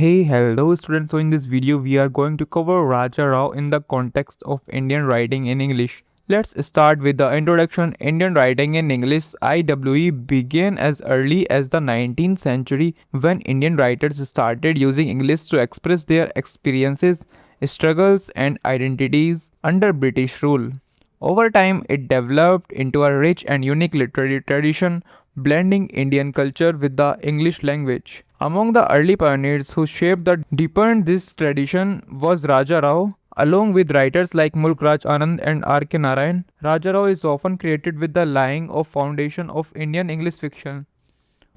Hey, hello students. So in this video, we are going to cover Raja Rao in the context of Indian writing in English. Let's start with the introduction. Indian writing in English (IWE) began as early as the 19th century when Indian writers started using English to express their experiences, struggles, and identities under British rule. Over time, it developed into a rich and unique literary tradition, blending Indian culture with the English language. Among the early pioneers who shaped the deepened this tradition was Raja Rao. Along with writers like Mulk Raj Anand and R.K. Narayan, Raja Rao is often credited with the laying of foundation of Indian English fiction.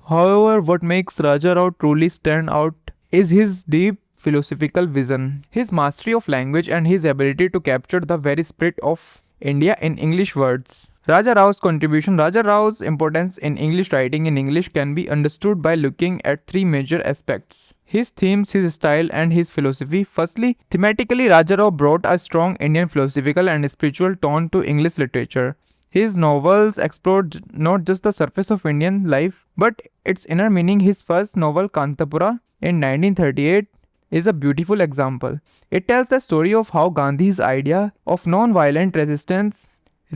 However, what makes Raja Rao truly stand out is his deep philosophical vision, his mastery of language, and his ability to capture the very spirit of India in English words. Raja Rao's contribution. Raja Rao's importance in English writing in English can be understood by looking at three major aspects: his themes, his style, and his philosophy. Firstly, thematically, Raja Rao brought a strong Indian philosophical and spiritual tone to English literature. His novels explored not just the surface of Indian life, but its inner meaning. His first novel, Kantapura, in 1938, is a beautiful example. It tells the story of how Gandhi's idea of non-violent resistance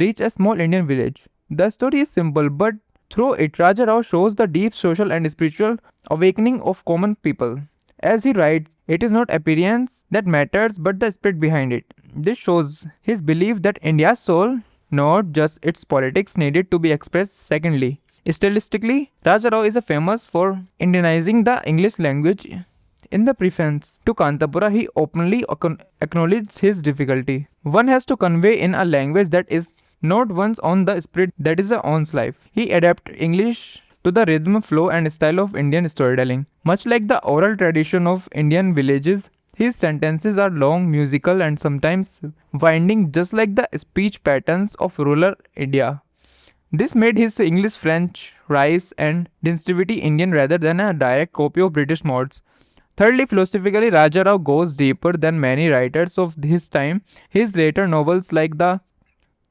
reached a small Indian village. The story is simple, but through it, Raja Rao shows the deep social and spiritual awakening of common people. As he writes, it is not appearance that matters, but the spirit behind it. This shows his belief that India's soul, not just its politics, needed to be expressed. Secondly, stylistically, Raja Rao is famous for Indianizing the English language. In the preface to Kantapura, he openly acknowledges his difficulty. One has to convey in a language that is not one's own the spirit that is one's life. He adapted English to the rhythm, flow, and style of Indian storytelling. Much like the oral tradition of Indian villages, his sentences are long, musical, and sometimes winding, just like the speech patterns of rural India. This made his English, French, Rice, and distinctively Indian rather than a direct copy of British modes. Thirdly, philosophically, Raja Rao goes deeper than many writers of his time. His later novels like The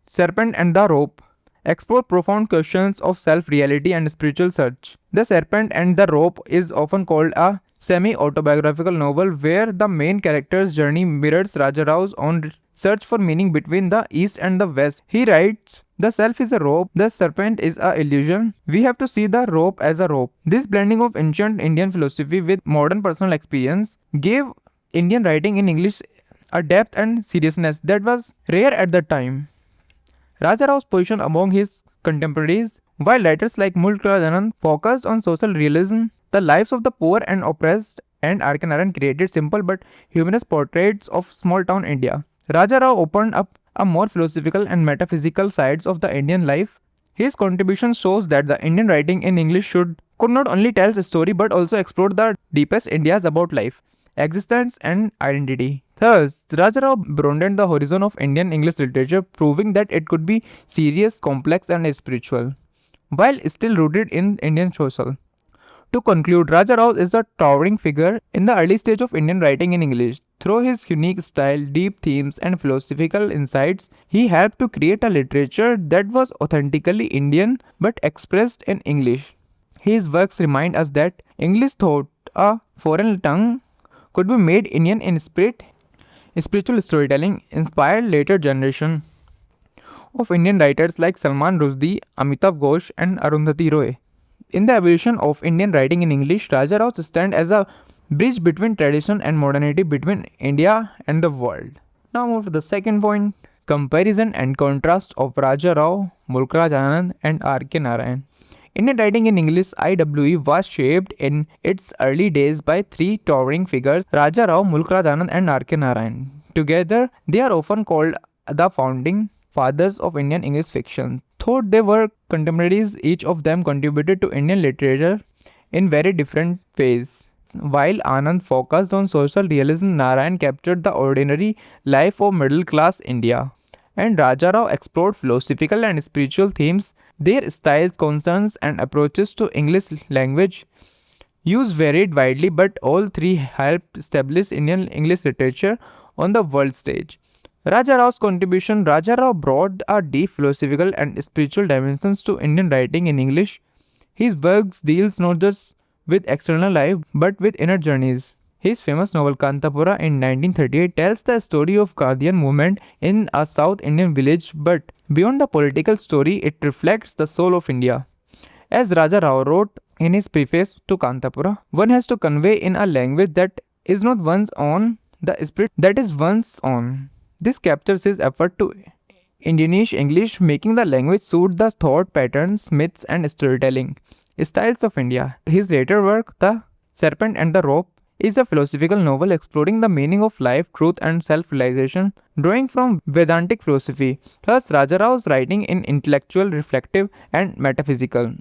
Serpent and the Rope explore profound questions of self-reality and spiritual search. The Serpent and the Rope is often called a semi-autobiographical novel where the main character's journey mirrors Raja Rao's own search for meaning between the East and the West. He writes, "The self is a rope, the serpent is an illusion. We have to see the rope as a rope." This blending of ancient Indian philosophy with modern personal experience gave Indian writing in English a depth and seriousness that was rare at the time. Raja Rao's position among his contemporaries, while writers like Mulk Raj Anand focused on social realism, the lives of the poor and oppressed, and R.K. Narayan created simple but humorous portraits of small-town India. Raja Rao opened up a more philosophical and metaphysical sides of the Indian life. His contribution shows that the Indian writing in English could not only tell a story but also explore the deepest ideas about life, existence, and identity. Thus, Raja Rao broadened the horizon of Indian English literature, proving that it could be serious, complex, and spiritual, while still rooted in Indian social. To conclude, Raja Rao is a towering figure in the early stage of Indian writing in English. Through his unique style, deep themes, and philosophical insights, he helped to create a literature that was authentically Indian but expressed in English. His works remind us that English thought a foreign tongue could be made Indian in spirit. Spiritual storytelling inspired later generation of Indian writers like Salman Rushdie, Amitav Ghosh, and Arundhati Roy. In the evolution of Indian writing in English, Raja Rao stands as a bridge between tradition and modernity, between India and the world. Now move to the second point: comparison and contrast of Raja Rao, Mulk Raj Anand, and R.K. Narayan. Indian writing in English (IWE) was shaped in its early days by three towering figures: Raja Rao, Mulk Raj Anand, and R.K. Narayan. Together, they are often called the founding fathers of Indian English fiction. Though they were contemporaries, each of them contributed to Indian literature in very different ways. While Anand focused on social realism, Narayan captured the ordinary life of middle-class India, and Raja Rao explored philosophical and spiritual themes. Their styles, concerns, and approaches to English language use varied widely, but all three helped establish Indian English literature on the world stage. Raja Rao's contribution. Raja Rao brought a deep philosophical and spiritual dimensions to Indian writing in English. His works deals not just with external life but with inner journeys. His famous novel Kantapura in 1938 tells the story of Gandhian movement in a South Indian village, but beyond the political story, it reflects the soul of India. As Raja Rao wrote in his preface to Kantapura, one has to convey in a language that is not one's own the spirit that is one's own. This captures his effort to Indianish English, making the language suit the thought patterns, myths, and storytelling styles of India. His later work, The Serpent and the Rope, is a philosophical novel exploring the meaning of life, truth, and self-realization, drawing from Vedantic philosophy. Thus, Raja Rao's writing is intellectual, reflective, and metaphysical.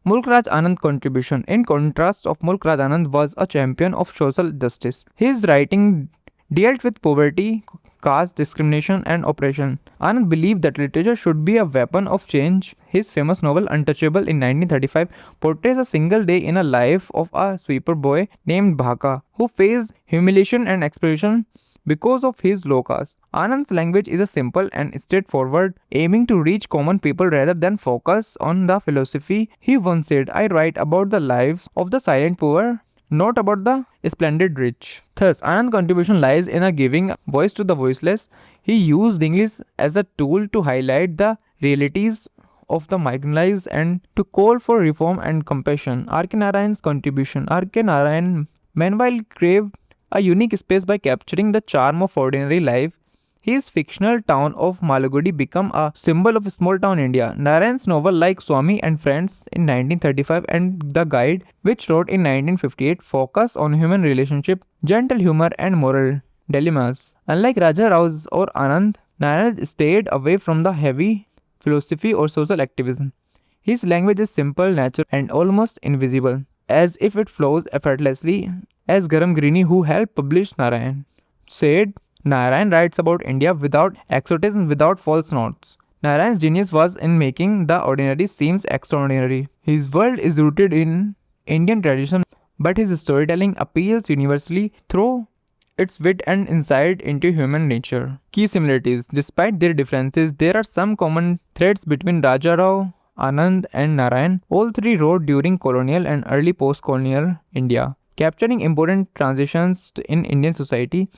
Mulk Raj Anand contribution. In contrast of Mulk Raj Anand was a champion of social justice. His writing dealt with poverty, caste discrimination, and oppression. Anand believed that literature should be a weapon of change. His famous novel Untouchable in 1935 portrays a single day in a life of a sweeper boy named Bhaka, who faced humiliation and exploitation because of his low caste. Anand's language is a simple and straightforward, aiming to reach common people rather than focus on the philosophy. He once said, "I write about the lives of the silent poor, not about the splendid rich." Thus, Anand's contribution lies in a giving voice to the voiceless. He used English as a tool to highlight the realities of the marginalized and to call for reform and compassion. R.K. Narayan's contribution. R.K. Narayan meanwhile craved a unique space by capturing the charm of ordinary life. His fictional town of Malagudi became a symbol of small town India. Narayan's novel like Swami and Friends in 1935 and The Guide, which wrote in 1958, focus on human relationship, gentle humor, and moral dilemmas. Unlike Raja Rao's or Anand, Narayan stayed away from the heavy philosophy or social activism. His language is simple, natural, and almost invisible, as if it flows effortlessly. As Garam Greeny, who helped publish Narayan, said, Narayan writes about India without exotism, without false notes. Narayan's genius was in making the ordinary seem extraordinary. His world is rooted in Indian tradition, but his storytelling appeals universally through its wit and insight into human nature. Key similarities. Despite their differences, there are some common threads between Raja Rao, Anand, and Narayan. All three wrote during colonial and early post-colonial India, capturing important transitions in Indian society.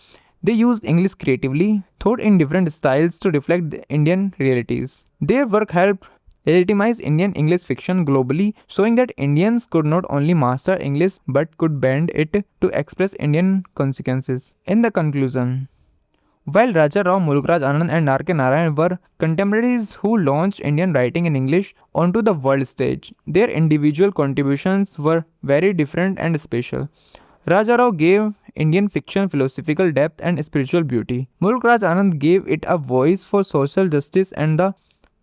They used English creatively, thought in different styles to reflect the Indian realities. Their work helped legitimize Indian English fiction globally, showing that Indians could not only master English but could bend it to express Indian consequences. In the conclusion, while Raja Rao, Mulk Raj Anand, and R.K. Narayan were contemporaries who launched Indian writing in English onto the world stage, their individual contributions were very different and special. Raja Rao gave Indian fiction philosophical depth and spiritual beauty. Mulk Raj Anand gave it a voice for social justice and the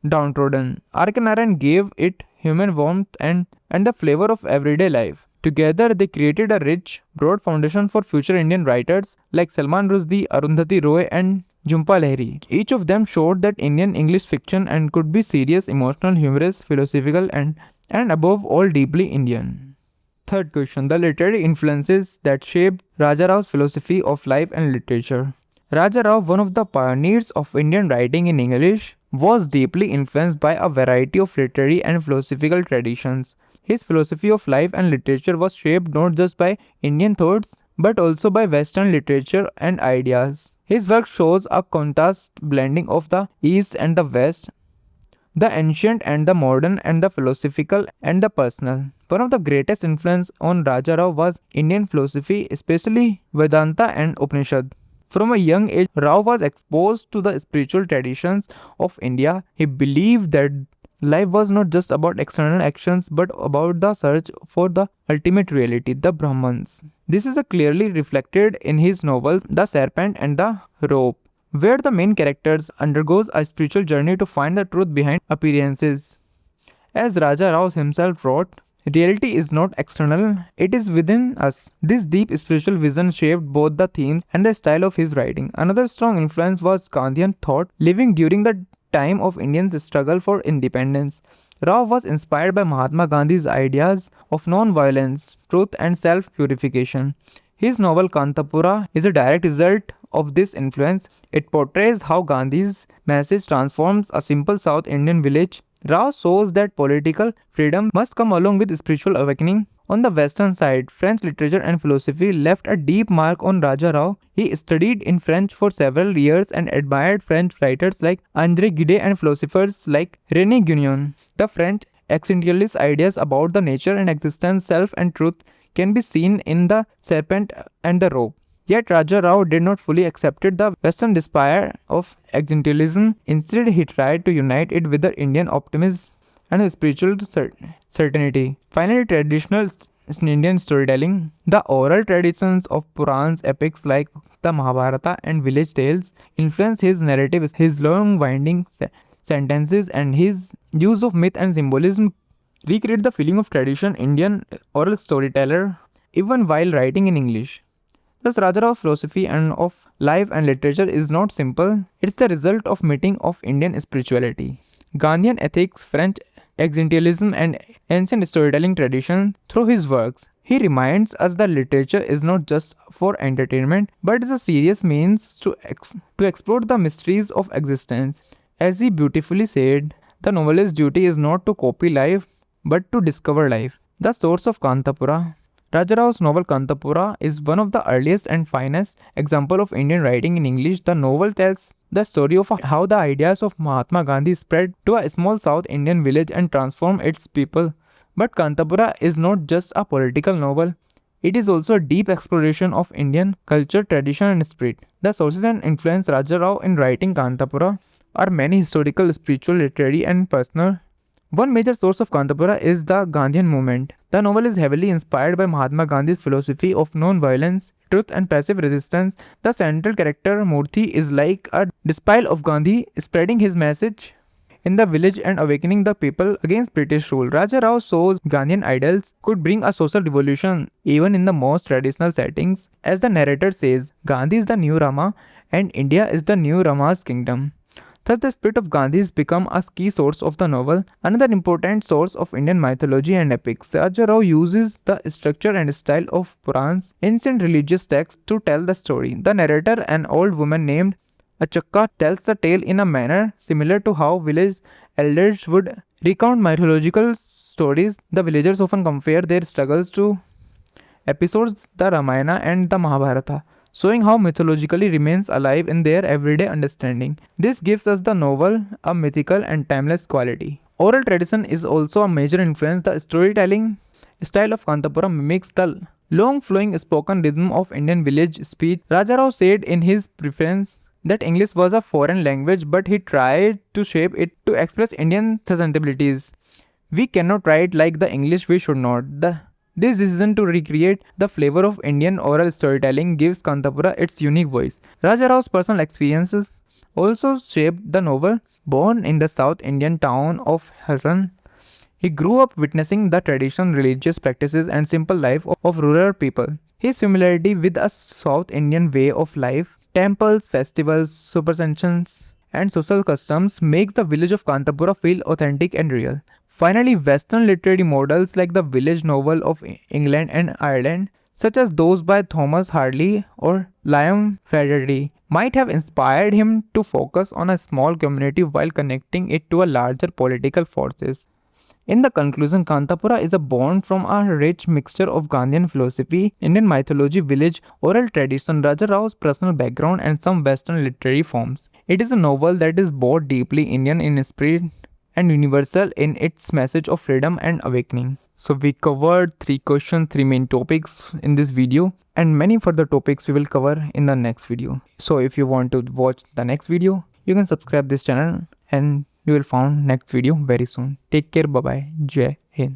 downtrodden. R.K. Narayan gave it human warmth and the flavor of everyday life. Together, they created a rich, broad foundation for future Indian writers like Salman Rushdie, Arundhati Roy, and Jhumpa Lahiri. Each of them showed that Indian English fiction and could be serious, emotional, humorous, philosophical, and above all deeply Indian. Third question. The literary influences that shaped Raja Rao's philosophy of life and literature. Raja Rao, one of the pioneers of Indian writing in English, was deeply influenced by a variety of literary and philosophical traditions. His philosophy of life and literature was shaped not just by Indian thoughts, but also by Western literature and ideas. His work shows a contrast blending of the East and the West, the ancient and the modern, and the philosophical and the personal. One of the greatest influence on Raja Rao was Indian philosophy, especially Vedanta and Upanishad. From a young age, Rao was exposed to the spiritual traditions of India. He believed that life was not just about external actions but about the search for the ultimate reality, the Brahmans. This is clearly reflected in his novels The Serpent and the Rope, where the main characters undergoes a spiritual journey to find the truth behind appearances. As Raja Rao himself wrote, reality is not external, it is within us. This deep spiritual vision shaped both the themes and the style of his writing. Another strong influence was Gandhian thought, living during the time of Indians' struggle for independence. Rao was inspired by Mahatma Gandhi's ideas of non-violence, truth, and self-purification. His novel Kantapura is a direct result of this influence. It portrays how Gandhi's message transforms a simple South Indian village. Rao shows that political freedom must come along with spiritual awakening. On the western side, French literature and philosophy left a deep mark on Raja Rao. He studied in French for several years and admired French writers like André Gide and philosophers like René Guénon. The French existentialist ideas about the nature and existence, self and truth can be seen in The Serpent and the Rope. Yet Raja Rao did not fully accept the Western despair of existentialism. Instead, he tried to unite it with the Indian optimism and spiritual certainty. Finally, traditional Indian storytelling. The oral traditions of Purans, epics like the Mahabharata and village tales influence his narrative. His long winding sentences and his use of myth and symbolism recreate the feeling of traditional Indian oral storyteller even while writing in English. Thus, Raja Rao's philosophy and of life and literature is not simple. It's the result of meeting of Indian spirituality, Gandhian ethics, French existentialism, and ancient storytelling tradition. Through his works, he reminds us that literature is not just for entertainment, but is a serious means to explore the mysteries of existence. As he beautifully said, the novelist's duty is not to copy life, but to discover life. The source of Kantapura. Raja Rao's novel Kantapura is one of the earliest and finest example of Indian writing in English. The novel tells the story of how the ideas of Mahatma Gandhi spread to a small South Indian village and transformed its people. But Kantapura is not just a political novel. It is also a deep exploration of Indian culture, tradition, and spirit. The sources and influence Raja Rao in writing Kantapura are many: historical, spiritual, literary, and personal. One major source of Kantapura is the Gandhian movement. The novel is heavily inspired by Mahatma Gandhi's philosophy of non-violence, truth, and passive resistance. The central character, Murthy, is like a disciple of Gandhi, spreading his message in the village and awakening the people against British rule. Raja Rao shows Gandhian ideals could bring a social revolution even in the most traditional settings. As the narrator says, Gandhi is the new Rama and India is the new Rama's kingdom. Thus, the spirit of Gandhi has become a key source of the novel. Another important source of Indian mythology and epics. Raja Rao uses the structure and style of Purans, ancient religious texts, to tell the story. The narrator, an old woman named Achakka, tells the tale in a manner similar to how village elders would recount mythological stories. The villagers often compare their struggles to episodes the Ramayana and the Mahabharata, showing how mythologically remains alive in their everyday understanding. This gives us the novel a mythical and timeless quality. Oral tradition is also a major influence. The storytelling style of Kantapura mimics the long flowing spoken rhythm of Indian village speech. Raja Rao said in his preface that English was a foreign language, but he tried to shape it to express Indian sensibilities. We cannot write like the English, we should not. This decision to recreate the flavor of Indian oral storytelling gives Kantapura its unique voice. Raja Rao's personal experiences also shaped the novel. Born in the South Indian town of Hassan, he grew up witnessing the traditional religious practices and simple life of rural people. His familiarity with a South Indian way of life, temples, festivals, superstitions, and social customs makes the village of Kantapura feel authentic and real. Finally, Western literary models like the village novel of England and Ireland, such as those by Thomas Hardy or Liam Faraday, might have inspired him to focus on a small community while connecting it to a larger political forces. In the conclusion, Kantapura is born from a rich mixture of Gandhian philosophy, Indian mythology, village oral tradition, Raja Rao's personal background, and some Western literary forms. It is a novel that is both deeply Indian in spirit and universal in its message of freedom and awakening. So we covered 3 questions, 3 main topics in this video, and many further topics we will cover in the next video. So if you want to watch the next video, you can subscribe this channel and you will find next video very soon. Take care, bye bye, Jai Hind.